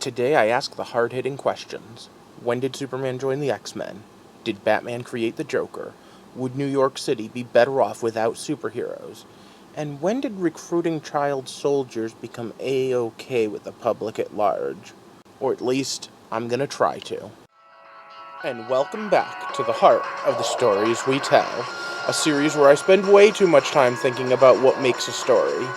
Today I ask the hard-hitting questions. When did Superman join the X-Men? Did Batman create the Joker? Would New York City be better off without superheroes? And when did recruiting child soldiers become A-OK with the public at large? Or at least, I'm gonna try to. And welcome back to the heart of the stories we tell, a series where I spend way too much time thinking about what makes a story.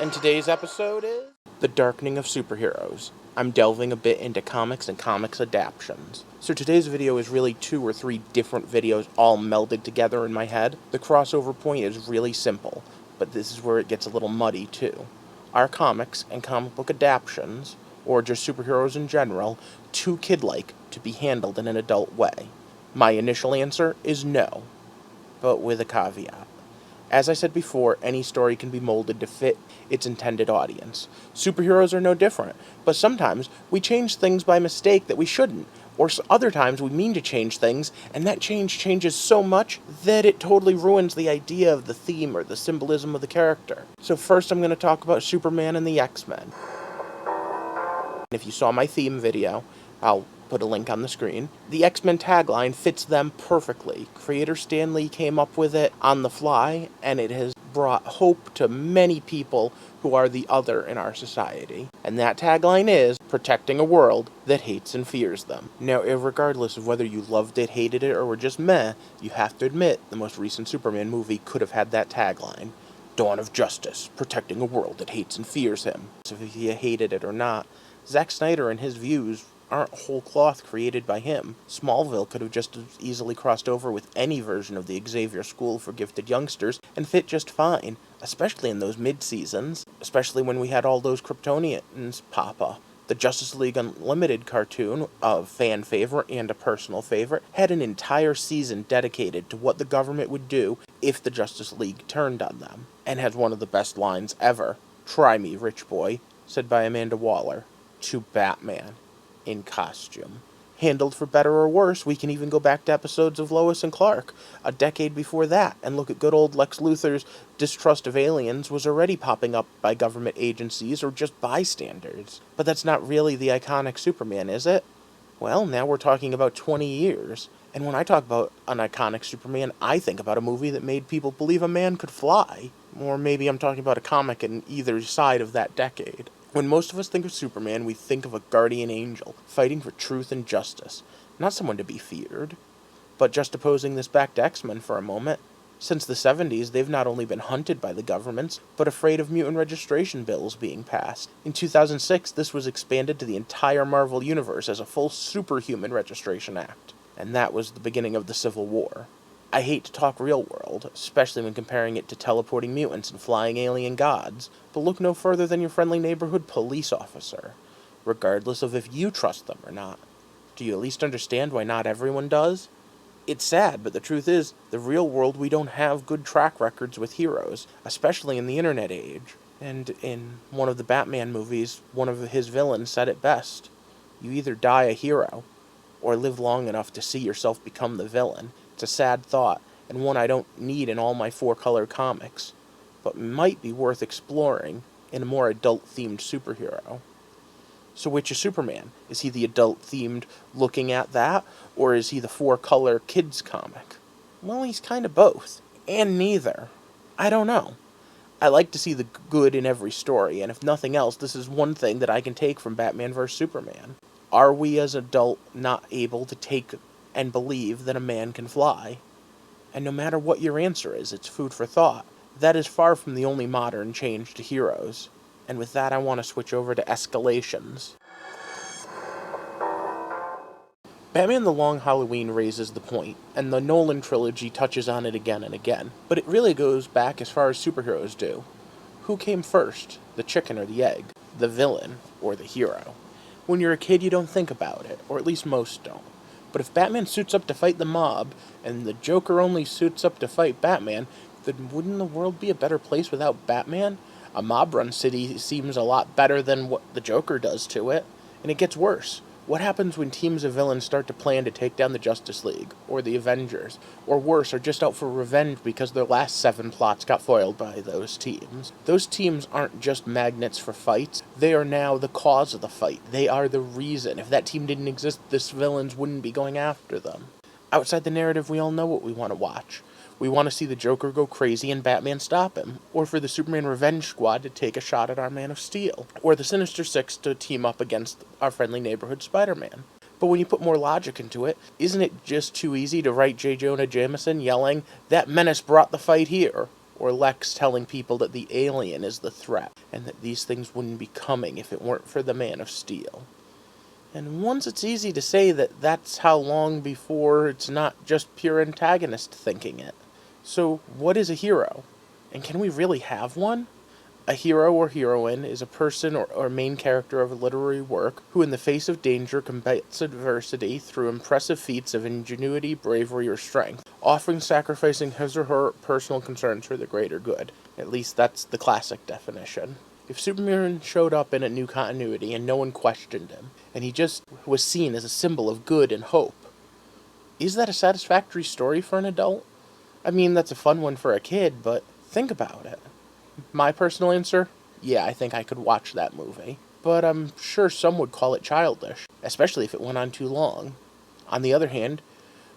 And today's episode is The Darkening of Superheroes. I'm delving a bit into comics and comics adaptions. So today's video is really 2 or 3 different videos all melded together in my head. The crossover point is really simple, but this is where it gets a little muddy too. Are comics and comic book adaptions, or just superheroes in general, too kid-like to be handled in an adult way? My initial answer is no, but with a caveat. As I said before, any story can be molded to fit its intended audience. Superheroes are no different, but sometimes we change things by mistake that we shouldn't, or other times we mean to change things, and that changes so much that it totally ruins the idea of the theme or the symbolism of the character. So first I'm going to talk about Superman and the X-Men. If you saw my theme video, I'll put a link on the screen. The X-Men tagline fits them perfectly. Creator Stan Lee came up with it on the fly, and it has brought hope to many people who are the other in our society. And that tagline is, protecting a world that hates and fears them. Now, regardless of whether you loved it, hated it, or were just meh, you have to admit the most recent Superman movie could have had that tagline. Dawn of Justice, protecting a world that hates and fears him. So if you hated it or not, Zack Snyder and his views aren't whole cloth created by him. Smallville could have just as easily crossed over with any version of the Xavier School for Gifted Youngsters and fit just fine, especially in those mid-seasons, especially when we had all those Kryptonians pop up. The Justice League Unlimited cartoon, a fan favorite and a personal favorite, had an entire season dedicated to what the government would do if the Justice League turned on them, and has one of the best lines ever, "Try me, rich boy," said by Amanda Waller, to Batman in costume. Handled for better or worse, we can even go back to episodes of Lois and Clark, a decade before that, and look at good old Lex Luthor's distrust of aliens was already popping up by government agencies or just bystanders. But that's not really the iconic Superman, is it? Well, now we're talking about 20 years. And when I talk about an iconic Superman, I think about a movie that made people believe a man could fly. Or maybe I'm talking about a comic in either side of that decade. When most of us think of Superman, we think of a guardian angel, fighting for truth and justice, not someone to be feared. But juxtaposing this back to X-Men for a moment, since the 70s, they've not only been hunted by the governments, but afraid of mutant registration bills being passed. In 2006, this was expanded to the entire Marvel Universe as a full Superhuman Registration Act. And that was the beginning of the Civil War. I hate to talk real world, especially when comparing it to teleporting mutants and flying alien gods, but look no further than your friendly neighborhood police officer, regardless of if you trust them or not. Do you at least understand why not everyone does? It's sad, but the truth is, the real world we don't have good track records with heroes, especially in the internet age. And in one of the Batman movies, one of his villains said it best. You either die a hero, or live long enough to see yourself become the villain. It's a sad thought, and one I don't need in all my 4-color comics, but might be worth exploring in a more adult-themed superhero. So which is Superman? Is he the adult-themed looking at that, or is he the 4-color kids comic? Well, he's kind of both, and neither. I don't know. I like to see the good in every story, and if nothing else, this is one thing that I can take from Batman vs. Superman. Are we as adults not able to take and believe that a man can fly? And no matter what your answer is, it's food for thought. That is far from the only modern change to heroes. And with that, I want to switch over to escalations. Batman the Long Halloween raises the point, and the Nolan trilogy touches on it again and again. But it really goes back as far as superheroes do. Who came first, the chicken or the egg? The villain or the hero? When you're a kid, you don't think about it, or at least most don't. But if Batman suits up to fight the mob, and the Joker only suits up to fight Batman, then wouldn't the world be a better place without Batman? A mob-run city seems a lot better than what the Joker does to it. And it gets worse. What happens when teams of villains start to plan to take down the Justice League, or the Avengers, or worse, are just out for revenge because their last 7 plots got foiled by those teams? Those teams aren't just magnets for fights, they are now the cause of the fight. They are the reason. If that team didn't exist, this villains wouldn't be going after them. Outside the narrative, we all know what we want to watch. We want to see the Joker go crazy and Batman stop him, or for the Superman Revenge Squad to take a shot at our Man of Steel, or the Sinister Six to team up against our friendly neighborhood Spider-Man. But when you put more logic into it, isn't it just too easy to write J. Jonah Jameson yelling, "That menace brought the fight here," or Lex telling people that the alien is the threat, and that these things wouldn't be coming if it weren't for the Man of Steel? And once it's easy to say that that's how long before it's not just pure antagonist thinking it. So, what is a hero? And can we really have one? A hero or heroine is a person or main character of a literary work who, in the face of danger, combats adversity through impressive feats of ingenuity, bravery, or strength, often sacrificing his or her personal concerns for the greater good. At least that's the classic definition. If Superman showed up in a new continuity and no one questioned him, and he just was seen as a symbol of good and hope, is that a satisfactory story for an adult? I mean, that's a fun one for a kid, but think about it. My personal answer? Yeah, I think I could watch that movie. But I'm sure some would call it childish, especially if it went on too long. On the other hand,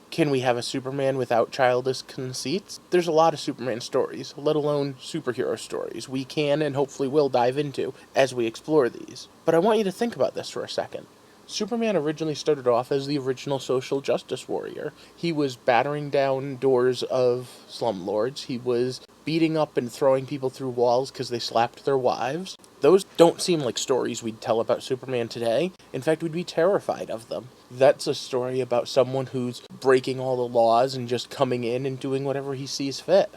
can we have a Superman without childish conceits? There's a lot of Superman stories, let alone superhero stories, we can and hopefully will dive into as we explore these. But I want you to think about this for a second. Superman originally started off as the original social justice warrior. He was battering down doors of slumlords. He was beating up and throwing people through walls because they slapped their wives. Those don't seem like stories we'd tell about Superman today. In fact, we'd be terrified of them. That's a story about someone who's breaking all the laws and just coming in and doing whatever he sees fit.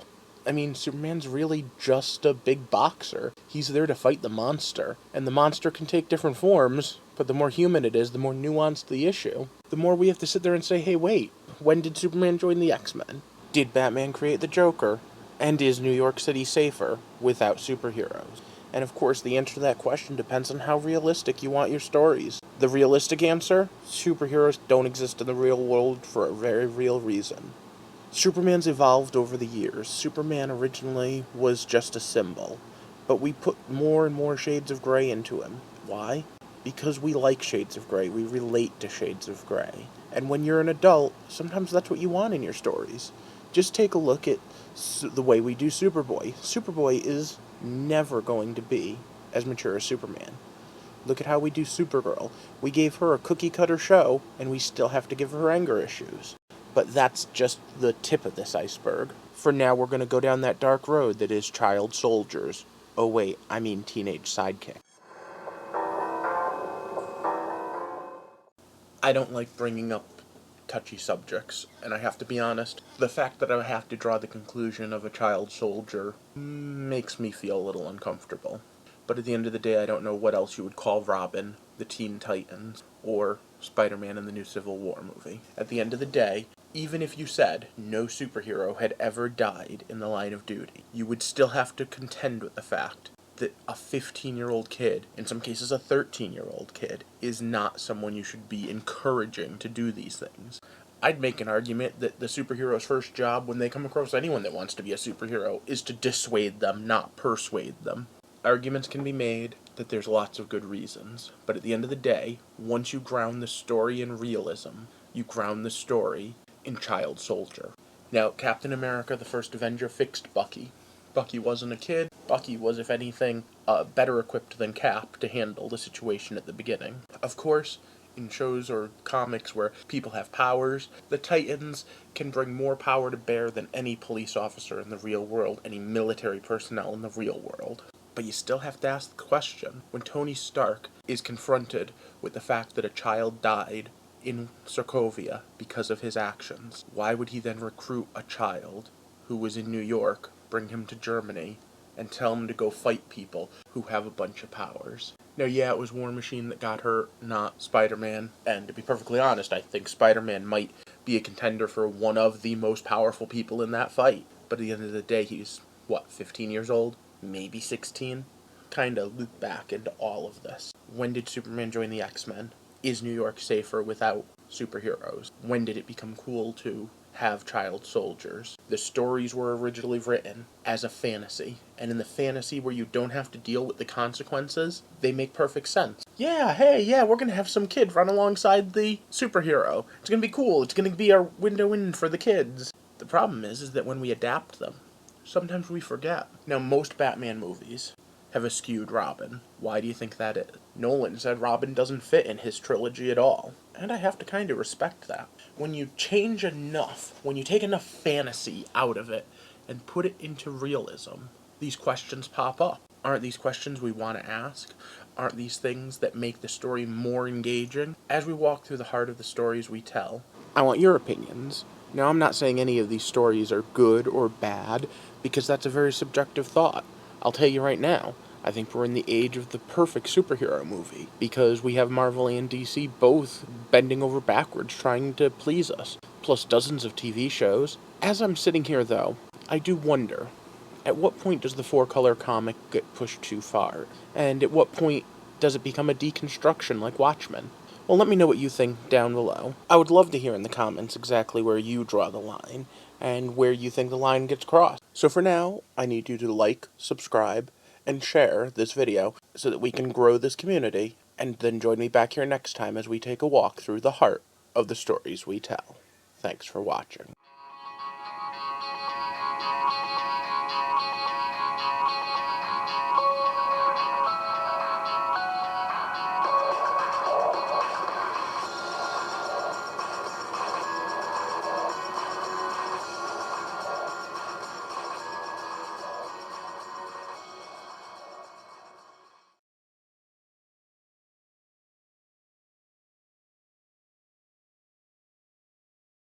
I mean, Superman's really just a big boxer. He's there to fight the monster, and the monster can take different forms, but the more human it is, the more nuanced the issue. The more we have to sit there and say, hey, wait, when did Superman join the X-Men? Did Batman create the Joker? And is New York City safer without superheroes? And of course, the answer to that question depends on how realistic you want your stories. The realistic answer? Superheroes don't exist in the real world for a very real reason. Superman's evolved over the years. Superman originally was just a symbol, but we put more and more shades of gray into him. Why? Because we like shades of gray. We relate to shades of gray. And when you're an adult, sometimes that's what you want in your stories. Just take a look at the way we do Superboy. Superboy is never going to be as mature as Superman. Look at how we do Supergirl. We gave her a cookie-cutter show, and we still have to give her anger issues. But that's just the tip of this iceberg. For now, we're going to go down that dark road that is child soldiers. Oh wait, I mean teenage sidekick. I don't like bringing up touchy subjects, and I have to be honest, the fact that I have to draw the conclusion of a child soldier makes me feel a little uncomfortable. But at the end of the day, I don't know what else you would call Robin, the Teen Titans, or Spider-Man in the new Civil War movie. At the end of the day, even if you said no superhero had ever died in the line of duty, you would still have to contend with the fact that a 15-year-old kid, in some cases a 13-year-old kid, is not someone you should be encouraging to do these things. I'd make an argument that the superhero's first job when they come across anyone that wants to be a superhero is to dissuade them, not persuade them. Arguments can be made that there's lots of good reasons, but at the end of the day, once you ground the story in realism, you ground the story in child soldier. Now, Captain America, the first Avenger, fixed Bucky. Bucky wasn't a kid. Bucky was, if anything, better equipped than Cap to handle the situation at the beginning. Of course, in shows or comics where people have powers, the Titans can bring more power to bear than any police officer in the real world, any military personnel in the real world. But you still have to ask the question, when Tony Stark is confronted with the fact that a child died in Sokovia because of his actions, why would he then recruit a child who was in New York, bring him to Germany, and tell him to go fight people who have a bunch of powers? Now, yeah, it was War Machine that got hurt, not Spider-Man, and to be perfectly honest, I think Spider-Man might be a contender for one of the most powerful people in that fight. But at the end of the day, he's, 15 years old? Maybe 16? Kinda loop back into all of this. When did Superman join the X-Men? Is New York safer without superheroes? When did it become cool to have child soldiers? The stories were originally written as a fantasy, and in the fantasy where you don't have to deal with the consequences, they make perfect sense. Yeah, hey, yeah, we're gonna have some kid run alongside the superhero. It's gonna be cool. It's gonna be our window in for the kids. The problem is that when we adapt them, sometimes we forget. Now, most Batman movies have a skewed Robin. Why do you think that is? Nolan said Robin doesn't fit in his trilogy at all. And I have to kind of respect that. When you change enough, when you take enough fantasy out of it and put it into realism, these questions pop up. Aren't these questions we want to ask? Aren't these things that make the story more engaging? As we walk through the heart of the stories we tell, I want your opinions. Now, I'm not saying any of these stories are good or bad, because that's a very subjective thought. I'll tell you right now, I think we're in the age of the perfect superhero movie, because we have Marvel and DC both bending over backwards trying to please us, plus dozens of TV shows. As I'm sitting here, though, I do wonder, at what point does the four-color comic get pushed too far? And at what point does it become a deconstruction like Watchmen? Well, let me know what you think down below. I would love to hear in the comments exactly where you draw the line, and where you think the line gets crossed. So for now, I need you to like, subscribe, and share this video so that we can grow this community, and then join me back here next time as we take a walk through the heart of the stories we tell. Thanks for watching.